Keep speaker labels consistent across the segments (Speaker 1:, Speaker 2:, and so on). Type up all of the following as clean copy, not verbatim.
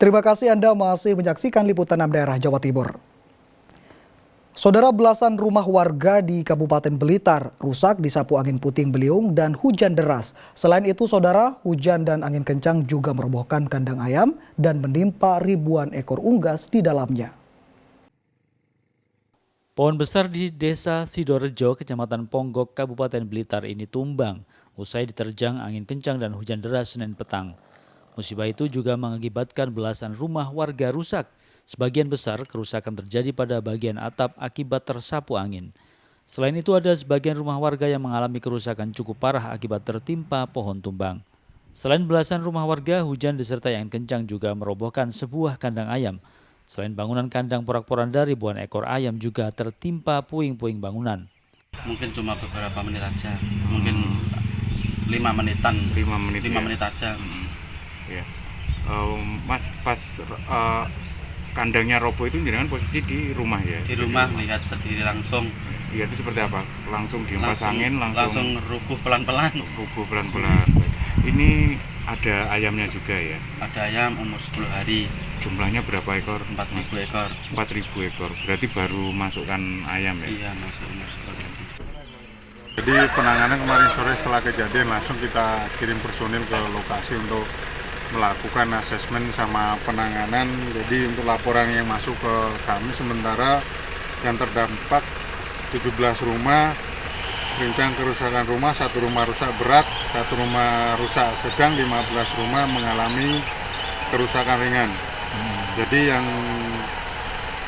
Speaker 1: Terima kasih Anda masih menyaksikan Liputan 6 Daerah Jawa Timur. Saudara, belasan rumah warga di Kabupaten Blitar rusak disapu angin puting beliung dan hujan deras. Selain itu, saudara, hujan dan angin kencang juga merobohkan kandang ayam dan menimpa ribuan ekor unggas di dalamnya.
Speaker 2: Pohon besar di Desa Sidorejo, Kecamatan Ponggok, Kabupaten Blitar ini tumbang usai diterjang angin kencang dan hujan deras Senin petang. Musibah itu juga mengakibatkan belasan rumah warga rusak. Sebagian besar kerusakan terjadi pada bagian atap akibat tersapu angin. Selain itu ada sebagian rumah warga yang mengalami kerusakan cukup parah akibat tertimpa pohon tumbang. Selain belasan rumah warga, hujan disertai angin kencang juga merobohkan sebuah kandang ayam. Selain bangunan kandang porak-poranda, ribuan ekor ayam juga tertimpa puing-puing bangunan.
Speaker 3: Mungkin cuma beberapa menit aja, mungkin 5 menitan, 5 menit aja.
Speaker 4: Ya. Mas, pas kandangnya roboh itu jenengan posisi di rumah ya?
Speaker 3: Di rumah melihat sendiri langsung.
Speaker 4: Iya, itu seperti apa? Langsung dihempas angin,
Speaker 3: langsung rubuh pelan-pelan.
Speaker 4: Rubuh pelan-pelan. Ini ada ayamnya juga ya?
Speaker 3: Ada ayam umur 10 hari.
Speaker 4: Jumlahnya berapa ekor?
Speaker 3: 4.000 ekor.
Speaker 4: 4.000 ekor. Berarti baru masukkan ayam ya?
Speaker 3: Iya, masih umur 10 hari.
Speaker 5: Jadi penanganan kemarin sore setelah kejadian langsung kita kirim personil ke lokasi untuk melakukan asesmen sama penanganan. Jadi untuk laporan yang masuk ke kami sementara yang terdampak 17 rumah, rincang kerusakan rumah, 1 rumah rusak berat, 1 rumah rusak sedang, 15 rumah mengalami kerusakan ringan. Jadi yang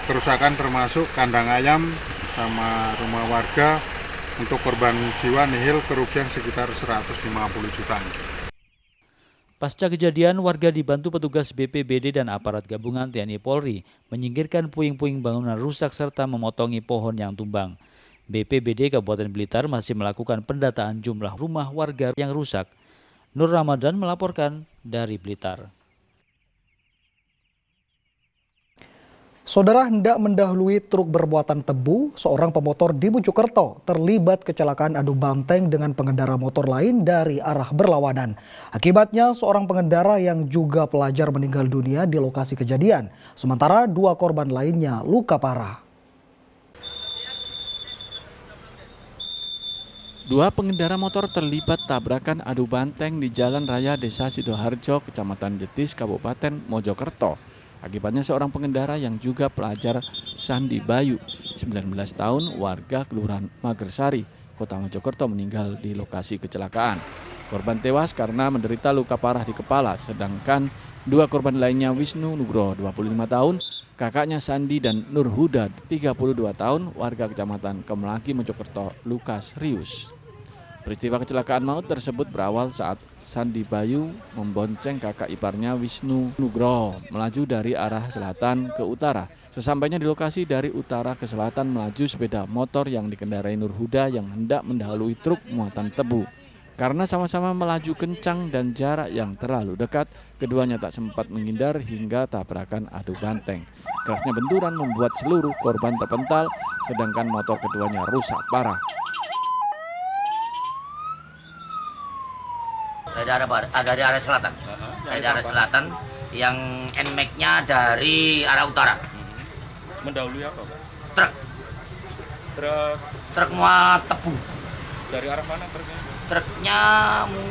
Speaker 5: kerusakan termasuk kandang ayam sama rumah warga. Untuk korban jiwa nihil kerugian sekitar 150 juta.
Speaker 2: Pasca kejadian, warga dibantu petugas BPBD dan aparat gabungan TNI Polri menyingkirkan puing-puing bangunan rusak serta memotongi pohon yang tumbang. BPBD Kabupaten Blitar masih melakukan pendataan jumlah rumah warga yang rusak. Nur Ramadan melaporkan dari Blitar.
Speaker 1: Saudara, hendak mendahului truk bermuatan tebu, seorang pemotor di Mojokerto terlibat kecelakaan adu banteng dengan pengendara motor lain dari arah berlawanan. Akibatnya seorang pengendara yang juga pelajar meninggal dunia di lokasi kejadian, sementara 2 korban lainnya luka parah.
Speaker 6: 2 pengendara motor terlibat tabrakan adu banteng di Jalan Raya Desa Sidoharjo, Kecamatan Jetis, Kabupaten Mojokerto. Akibatnya seorang pengendara yang juga pelajar Sandi Bayu, 19 tahun, warga Kelurahan Magersari, Kota Mojokerto meninggal di lokasi kecelakaan. Korban tewas karena menderita luka parah di kepala, sedangkan 2 korban lainnya Wisnu Nugroho, 25 tahun, kakaknya Sandi dan Nur Huda, 32 tahun, warga Kecamatan Kemelaki, Mojokerto, luka serius. Peristiwa kecelakaan maut tersebut berawal saat Sandi Bayu membonceng kakak iparnya Wisnu Nugroho melaju dari arah selatan ke utara. Sesampainya di lokasi dari utara ke selatan melaju sepeda motor yang dikendarai Nur Huda yang hendak mendahului truk muatan tebu. Karena sama-sama melaju kencang dan jarak yang terlalu dekat, keduanya tak sempat menghindar hingga tabrakan adu banteng. Kerasnya benturan membuat seluruh korban terpental, sedangkan motor keduanya rusak parah.
Speaker 7: Dari arah selatan. Dari arah selatan yang NMAX-nya dari arah utara.
Speaker 8: Mendahului apa, Pak?
Speaker 7: Truk. Truk muat tebu.
Speaker 8: Dari arah mana truknya?
Speaker 7: Truknya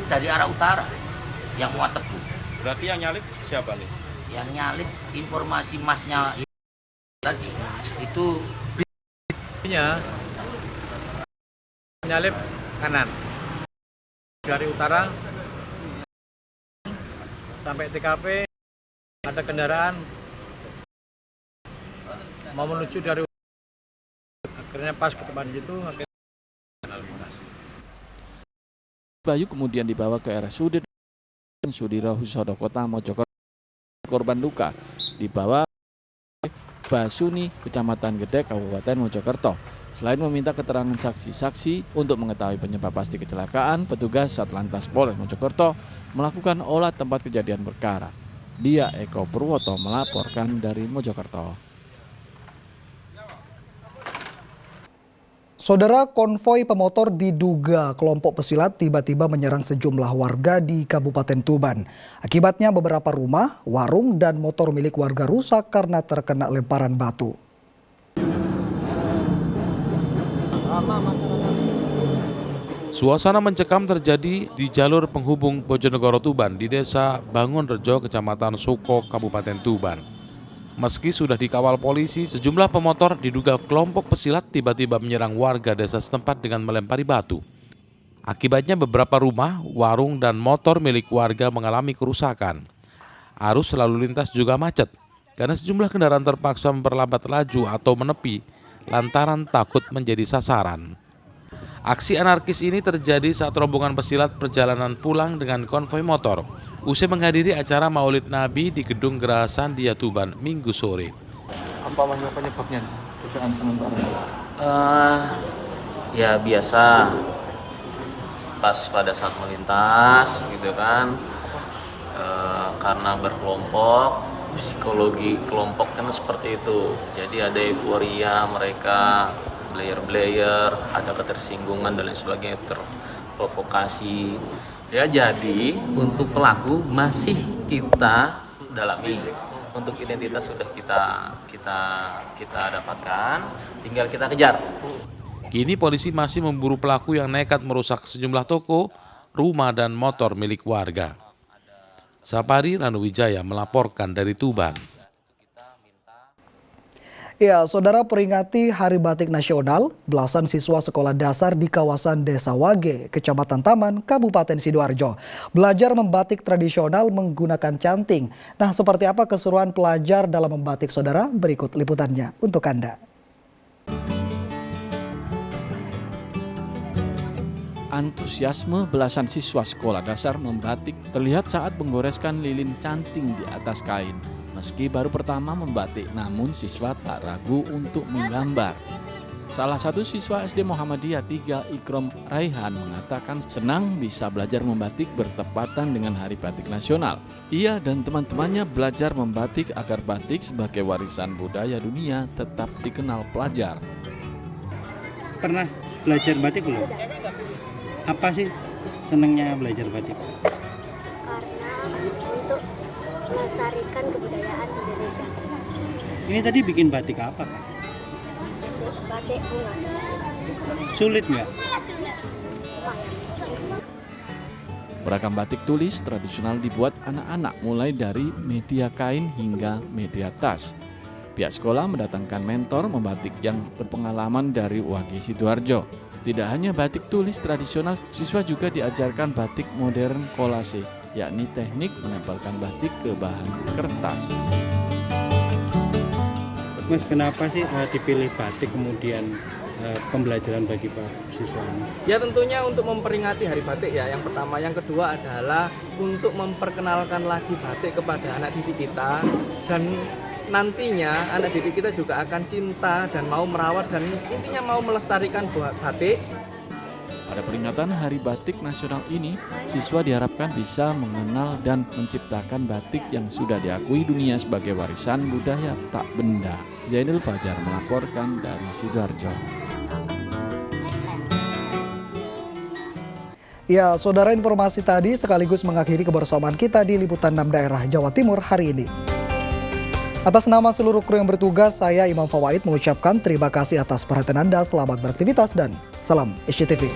Speaker 7: dari arah utara yang muat tebu.
Speaker 8: Berarti yang nyalip siapa nih?
Speaker 7: Yang nyalip informasi masnya tadi itu
Speaker 9: nyalip kanan dari utara sampai TKP ada kendaraan mau menuju dari akhirnya pas ke tempat itu akhirnya
Speaker 6: Bayu kemudian dibawa ke RSUD Sudirohusodo Kota Mojokerto. Korban luka dibawa Basuni, Kecamatan Gedek, Kabupaten Mojokerto. Selain meminta keterangan saksi-saksi untuk mengetahui penyebab pasti kecelakaan, petugas Satlantas Polres Mojokerto melakukan olah tempat kejadian perkara. Dia Eko Purwoto melaporkan dari Mojokerto.
Speaker 1: Saudara, konvoi pemotor diduga kelompok pesilat tiba-tiba menyerang sejumlah warga di Kabupaten Tuban. Akibatnya beberapa rumah, warung, dan motor milik warga rusak karena terkena lemparan batu.
Speaker 10: Suasana mencekam terjadi di jalur penghubung Bojonegoro Tuban di Desa Bangunrejo, Kecamatan Suko, Kabupaten Tuban. Meski sudah dikawal polisi, sejumlah pemotor diduga kelompok pesilat tiba-tiba menyerang warga desa setempat dengan melempari batu. Akibatnya beberapa rumah, warung, dan motor milik warga mengalami kerusakan. Arus lalu lintas juga macet karena sejumlah kendaraan terpaksa memperlambat laju atau menepi lantaran takut menjadi sasaran. Aksi anarkis ini terjadi saat rombongan pesilat perjalanan pulang dengan konvoi motor usai menghadiri acara Maulid Nabi di Gedung Geraha Sandia Tuban Minggu sore.
Speaker 6: Apa penyebabnya? Dugaan sementara.
Speaker 11: Ya biasa pas pada saat melintas gitu kan, karena berkelompok, psikologi kelompok kan seperti itu. Jadi ada euforia mereka, player, ada ketersinggungan dan lain sebagainya, terprovokasi. Ya, jadi untuk pelaku masih kita dalami. Untuk identitas sudah kita dapatkan, tinggal kita kejar.
Speaker 10: Kini polisi masih memburu pelaku yang nekat merusak sejumlah toko, rumah, dan motor milik warga. Sapari Ranuwijaya melaporkan dari Tuban.
Speaker 1: Ya, saudara, peringati Hari Batik Nasional, belasan siswa sekolah dasar di kawasan Desa Wage, Kecamatan Taman, Kabupaten Sidoarjo, belajar membatik tradisional menggunakan canting. Nah, seperti apa keseruan pelajar dalam membatik, saudara? Berikut liputannya untuk Anda.
Speaker 6: Antusiasme belasan siswa sekolah dasar membatik terlihat saat menggoreskan lilin canting di atas kain. Meski baru pertama membatik, namun siswa tak ragu untuk menggambar. Salah satu siswa SD Muhammadiyah 3 Ikrom Raihan mengatakan senang bisa belajar membatik bertepatan dengan Hari Batik Nasional. Ia dan teman-temannya belajar membatik agar batik sebagai warisan budaya dunia tetap dikenal pelajar.
Speaker 12: Pernah belajar batik belum? Apa sih senangnya belajar batik?
Speaker 13: Melestarikan kebudayaan Indonesia.
Speaker 12: Ini tadi bikin batik apa, Kak?
Speaker 13: Batik bunga.
Speaker 12: Sulit nggak?
Speaker 6: Beragam batik tulis tradisional dibuat anak-anak mulai dari media kain hingga media tas. Pihak sekolah mendatangkan mentor membatik yang berpengalaman dari Wage Sidoarjo. Tidak hanya batik tulis tradisional, siswa juga diajarkan batik modern kolase, yakni teknik menempelkan batik ke bahan kertas.
Speaker 12: Mas, kenapa sih dipilih batik kemudian pembelajaran bagi para siswa ini?
Speaker 14: Ya tentunya untuk memperingati Hari Batik ya, yang pertama. Yang kedua adalah untuk memperkenalkan lagi batik kepada anak didik kita, dan nantinya anak didik kita juga akan cinta dan mau merawat dan intinya mau melestarikan batik.
Speaker 6: Pada peringatan Hari Batik Nasional ini, siswa diharapkan bisa mengenal dan menciptakan batik yang sudah diakui dunia sebagai warisan budaya tak benda. Zainul Fajar melaporkan dari Sidoarjo.
Speaker 1: Ya, saudara, informasi tadi sekaligus mengakhiri kebersamaan kita di Liputan 6 Daerah Jawa Timur hari ini. Atas nama seluruh kru yang bertugas, saya Imam Fawaid mengucapkan terima kasih atas perhatian Anda, selamat beraktivitas, dan salam SCTV.